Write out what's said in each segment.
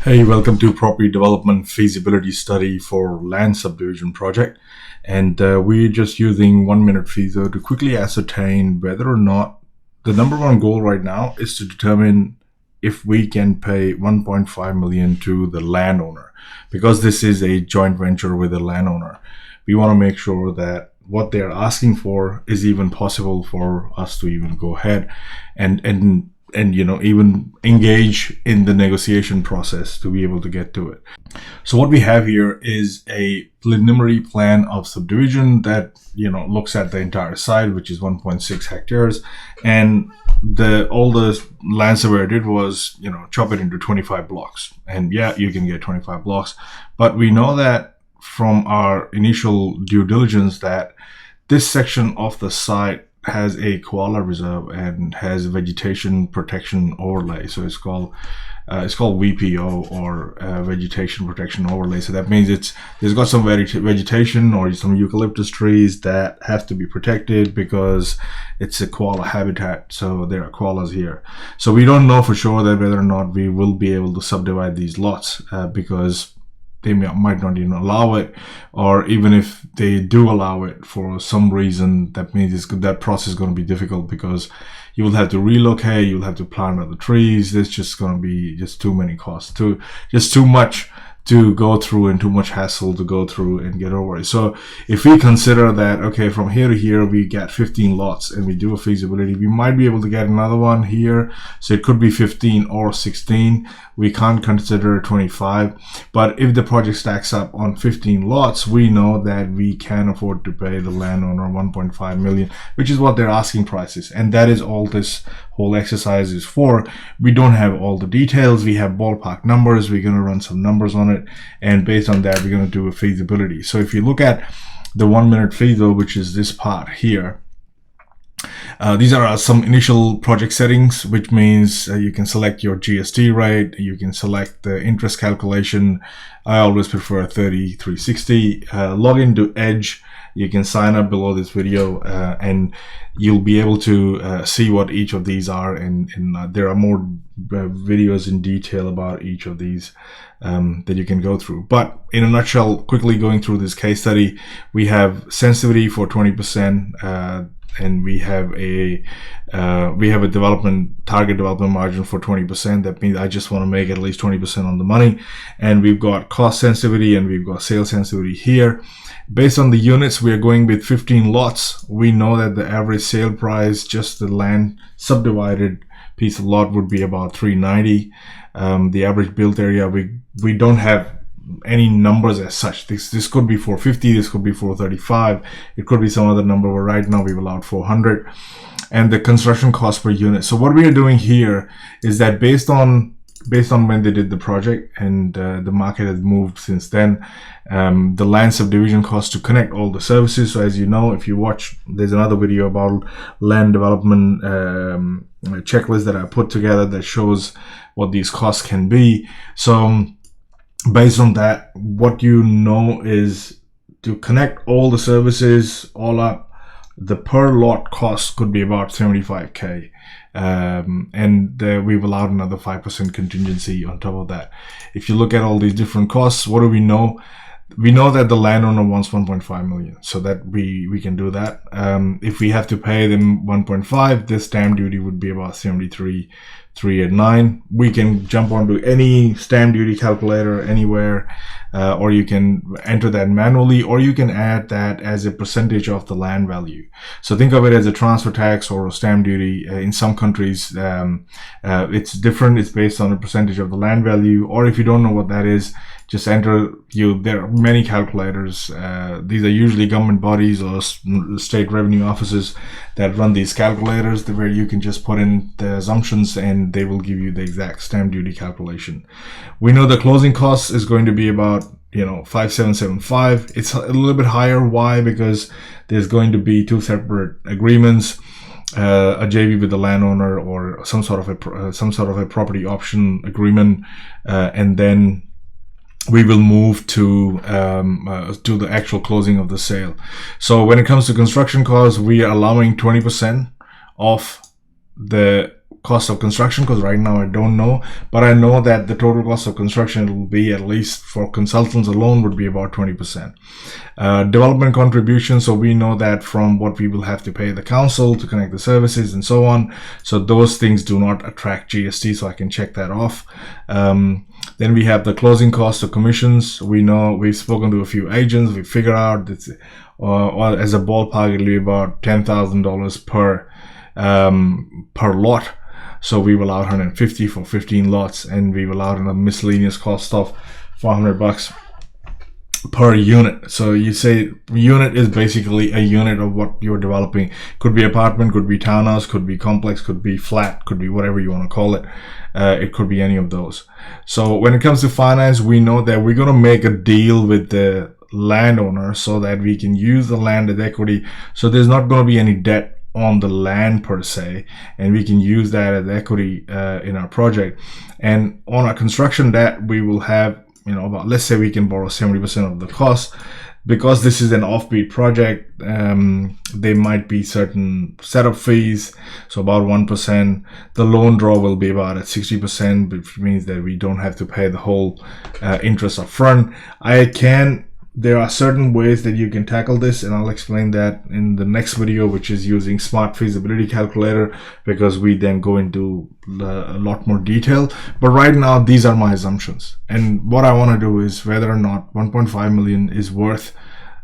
Hey, welcome to Property Development Feasibility Study for Land Subdivision project. And we're just using 1 Minute Feaso to quickly ascertain whether or not the number one goal right now is to determine if we can pay 1.5 million to the landowner. Because this is a joint venture with the landowner, we want to make sure that what they're asking for is even possible for us to even go ahead and even engage in the negotiation process to be able to get to it. So what we have here is a preliminary plan of subdivision that looks at the entire site, which is 1.6 hectares, and all the land surveyor did was chop it into 25 blocks. And yeah, you can get 25 blocks, but we know that from our initial due diligence that this section of the site has a koala reserve and has vegetation protection overlay. So it's called VPO, or vegetation protection overlay. So that means there's got some vegetation or some eucalyptus trees that have to be protected because it's a koala habitat. So there are koalas here. So we don't know for sure that whether or not we will be able to subdivide these lots because they might not even allow it, or even if they do allow it for some reason, that means that process is going to be difficult because you will have to relocate, you'll have to plant other trees. There's just going to be just too many costs, just too much to go through and too much hassle to go through and get over it. So if we consider that, okay, from here to here we get 15 lots and we do a feasibility, we might be able to get another one here. So it could be 15 or 16. We can't consider 25. But if the project stacks up on 15 lots, we know that we can afford to pay the landowner 1.5 million, which is what their asking price is. And that is all this whole exercise is for. We don't have all the details. We have ballpark numbers. We're going to run some numbers on it, and based on that we're going to do a feasibility. So if you look at the 1 Minute Feaso, which is this part here, these are some initial project settings, which means you can select your GST rate, you can select the interest calculation. I always prefer 3360. Log into Edge. You can sign up below this video and you'll be able to see what each of these are, and there are more videos in detail about each of these that you can go through. But in a nutshell, quickly going through this case study, we have sensitivity for 20%, and we have a target development margin for 20%. That means I just want to make at least 20% on the money. And we've got cost sensitivity and we've got sales sensitivity here. Based on the units, we are going with 15 lots. We know that the average sale price, just the land subdivided piece of lot, would be about 390. The average built area, we don't have any numbers as such. This could be 450, this could be 435, it could be some other number, but right now we've allowed 400. And the construction cost per unit. So what we are doing here is that based on when they did the project, and the market has moved since then, the land subdivision cost to connect all the services. So as you know, if you watch, there's another video about land development checklist that I put together that shows what these costs can be. So based on that, what you know is to connect all the services all up, the per lot cost could be about 75k. And we've allowed another 5% contingency on top of that. If you look at all these different costs, what do we know? We know that the landowner wants 1.5 million, so that we can do that. If we have to pay them 1.5, the stamp duty would be about 73,389. We can jump onto any stamp duty calculator anywhere, or you can enter that manually, or you can add that as a percentage of the land value. So think of it as a transfer tax or a stamp duty. In some countries, it's different. It's based on a percentage of the land value, or if you don't know what that is, just enter. There are many calculators. These are usually government bodies or state revenue offices that run these calculators, where you can just put in the assumptions and they will give you the exact stamp duty calculation. We know the closing cost is going to be about 5775. It's a little bit higher. Why? Because there's going to be two separate agreements, a JV with the landowner, or some sort of a property option agreement, and then we will move to the actual closing of the sale. So when it comes to construction costs, we are allowing 20% of the cost of construction, because right now I don't know, but I know that the total cost of construction will be, at least for consultants alone, would be about 20%. Development contribution, so we know that from what we will have to pay the council to connect the services and so on. So those things do not attract GST, so I can check that off. Then we have the closing cost of commissions. We know, we've spoken to a few agents, we figure out that as a ballpark, it'll be about $10,000 per lot. So we've allowed 150 for 15 lots, and we've allowed a miscellaneous cost of $400 per unit. So you say unit is basically a unit of what you're developing. Could be apartment, could be townhouse, could be complex, could be flat, could be whatever you want to call it. It could be any of those. So when it comes to finance, we know that we're going to make a deal with the landowner so that we can use the land as equity. So there's not going to be any debt on the land per se, and we can use that as equity in our project. And on our construction debt, we will have, about, let's say we can borrow 70% of the cost. Because this is an offbeat project, there might be certain setup fees, so about 1%. The loan draw will be about at 60%, which means that we don't have to pay the whole interest up front. There are certain ways that you can tackle this, and I'll explain that in the next video, which is using smart feasibility calculator, because we then go into a lot more detail. But right now, these are my assumptions, and what I want to do is whether or not 1.5 million is worth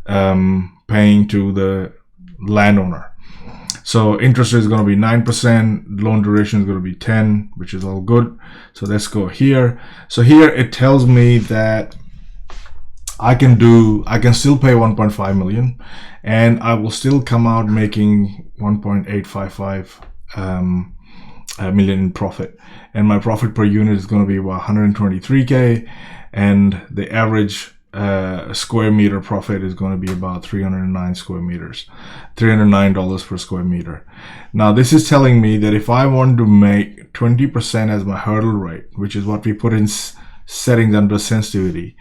paying to the landowner. So interest rate is going to be 9%, loan duration is going to be 10, which is all good. So let's go here. So here it tells me that I can still pay 1.5 million, and I will still come out making 1.855 million in profit. And my profit per unit is going to be about 123K, and the average square meter profit is going to be about 309 square meters, $309 per square meter. Now this is telling me that if I want to make 20% as my hurdle rate, which is what we put in settings under sensitivity,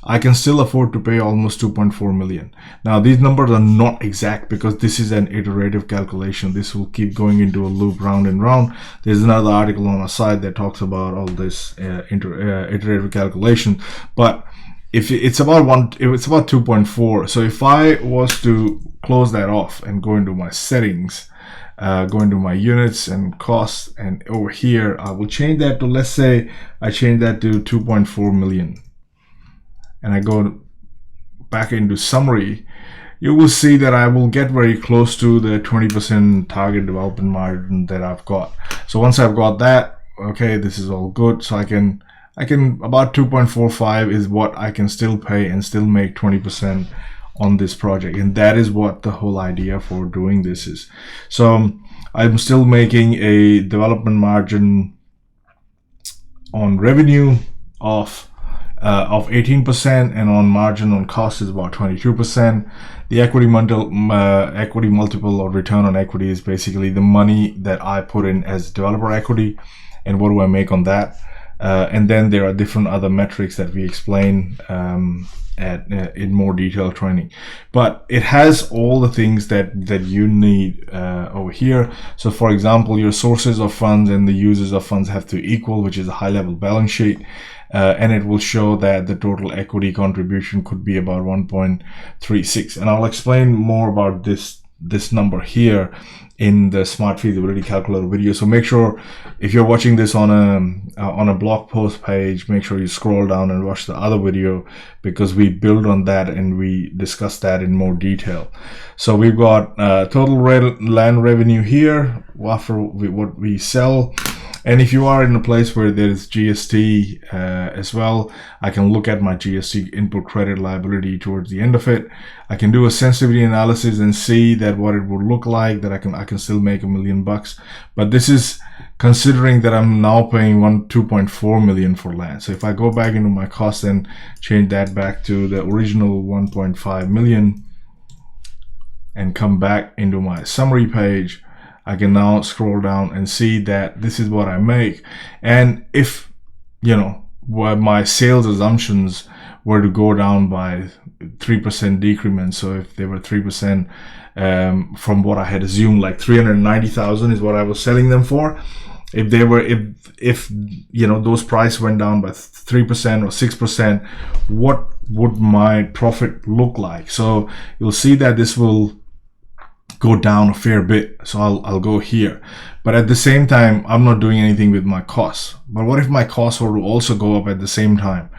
I can still afford to pay almost 2.4 million. Now these numbers are not exact because this is an iterative calculation. This will keep going into a loop round and round. There's another article on our site that talks about all this iterative calculation. But if it's about 2.4, so if I was to close that off and go into my settings, go into my units and costs, and over here I will change that to, let's say I change that to 2.4 million. And I go back into summary, you will see that I will get very close to the 20% target development margin that I've got. So once I've got that, okay, this is all good. So I can about 2.45 is what I can still pay and still make 20% on this project. And that is what the whole idea for doing this is. So I'm still making a development margin on revenue of 18%, and on margin on cost is about 22%. The equity multiple or return on equity is basically the money that I put in as developer equity, and what do I make on that. And then there are different other metrics that we explain in more detailed training. But it has all the things that you need over here. So for example, your sources of funds and the uses of funds have to equal, which is a high level balance sheet. And it will show that the total equity contribution could be about 1.36. And I'll explain more about this number here in the smart feasibility calculator video. So make sure, if you're watching this on a blog post page, make sure you scroll down and watch the other video, because we build on that and we discuss that in more detail. So we've got total land revenue here after what we sell. And if you are in a place where there's GST as well, I can look at my GST input credit liability towards the end of it. I can do a sensitivity analysis and see that what it would look like, that I can still make $1 million. But this is considering that I'm now paying 2.4 million for land. So if I go back into my cost and change that back to the original 1.5 million and come back into my summary page, I can now scroll down and see that this is what I make. And if, my sales assumptions were to go down by 3% decrement, so if they were 3% from what I had assumed, like 390,000 is what I was selling them for, if they were, if those price went down by 3% or 6%, what would my profit look like? So you'll see that this will go down a fair bit. So I'll go here, but at the same time, I'm not doing anything with my costs. But what if my costs were to also go up at the same time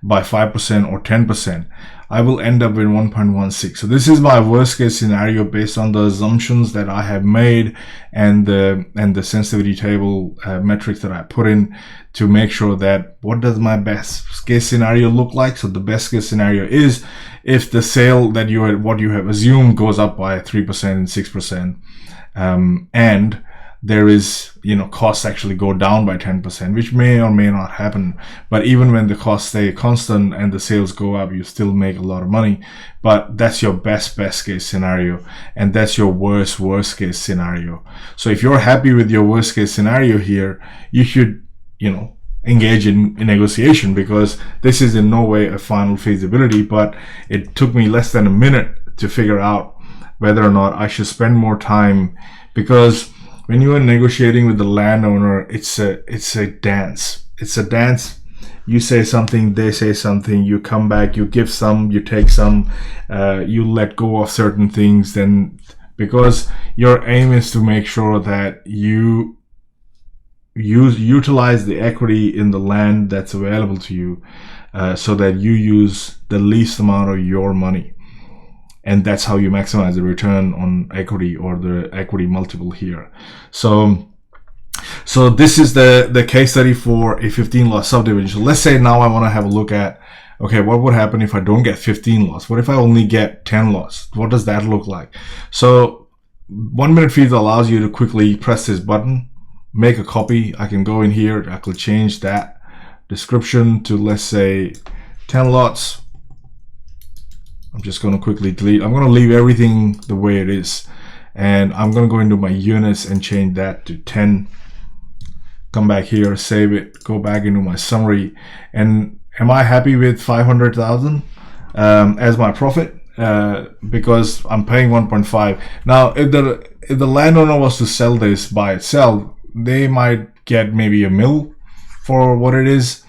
by 5% or 10%? I will end up with 1.16. So this is my worst case scenario based on the assumptions that I have made and the sensitivity table metrics that I put in to make sure that what does my best case scenario look like. So the best case scenario is if the sale that what you have assumed goes up by 3% and 6%, and there is, costs actually go down by 10%, which may or may not happen. But even when the costs stay constant and the sales go up, you still make a lot of money. But that's your best case scenario, and that's your worst case scenario. So if you're happy with your worst case scenario here, you should, engage in negotiation, because this is in no way a final feasibility. But it took me less than a minute to figure out whether or not I should spend more time, because when you are negotiating with the landowner, it's a dance. It's a dance. You say something, they say something, you come back, you give some, you take some, you let go of certain things, then, because your aim is to make sure that you utilize the equity in the land that's available to you, so that you use the least amount of your money. And that's how you maximize the return on equity, or the equity multiple here. So this is the case study for a 15 lot subdivision. So let's say now I want to have a look at, okay, what would happen if I don't get 15 lots? What if I only get 10 lots? What does that look like? So 1 Minute Feaso allows you to quickly press this button, make a copy. I can go in here, I could change that description to, let's say, 10 lots. I'm just going to quickly delete. I'm going to leave everything the way it is, and I'm going to go into my units and change that to 10. Come back here, save it, go back into my summary, and am I happy with 500,000 as my profit? Because I'm paying 1.5. Now, if the landowner was to sell this by itself, they might get maybe $1 million for what it is,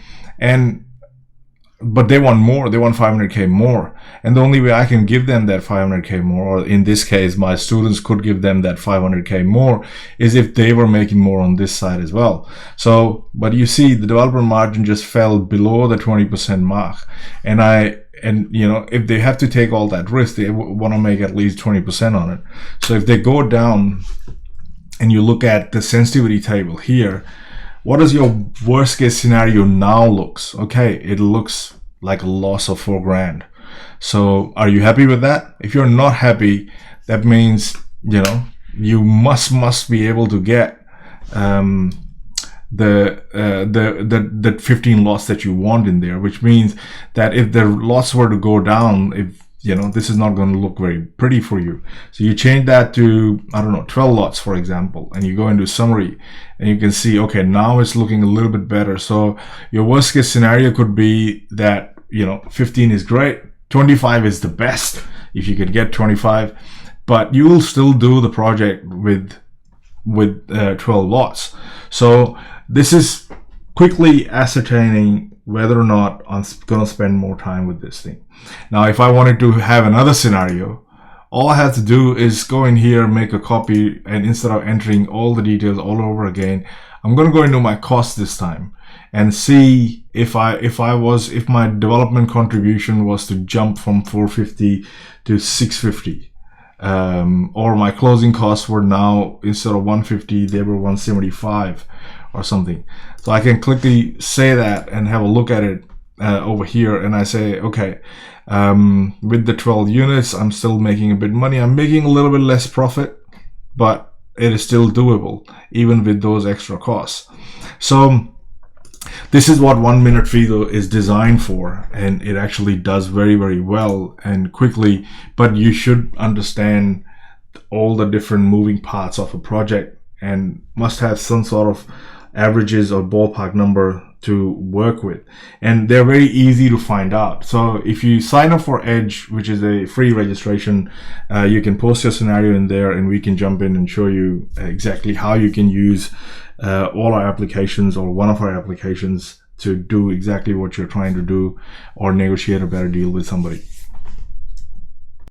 but they want more. They want 500K more. And the only way I can give them that 500K more, or in this case, my students could give them that 500K more, is if they were making more on this side as well. So, but you see, the developer margin just fell below the 20% mark. And if they have to take all that risk, they want to make at least 20% on it. So if they go down and you look at the sensitivity table here, what does your worst case scenario now looks? Okay, it looks like a loss of $4,000. So are you happy with that? If you're not happy, that means, you must be able to get the 15 lots that you want in there, which means that if the lots were to go down, this is not going to look very pretty for you. So you change that to, 12 lots, for example, and you go into summary, and you can see, okay, now it's looking a little bit better. So your worst case scenario could be that, 15 is great, 25 is the best if you could get 25, but you will still do the project with 12 lots. So this is quickly ascertaining whether or not I'm going to spend more time with this thing. Now, if I wanted to have another scenario, all I have to do is go in here, make a copy, and instead of entering all the details all over again, I'm going to go into my cost this time and see if my development contribution was to jump from 450 to 650, or my closing costs were now, instead of 150, they were 175 or something. So I can quickly say that and have a look at it over here, and I say, okay, with the 12 units, I'm still making a bit of money. I'm making a little bit less profit, but it is still doable even with those extra costs. So this is what 1 Minute Feaso is designed for, and it actually does very, very well and quickly. But you should understand all the different moving parts of a project and must have some sort of averages or ballpark number to work with, and they're very easy to find out. So if you sign up for Edge, which is a free registration, you can post your scenario in there, and we can jump in and show you exactly how you can use all our applications or one of our applications to do exactly what you're trying to do or negotiate a better deal with somebody.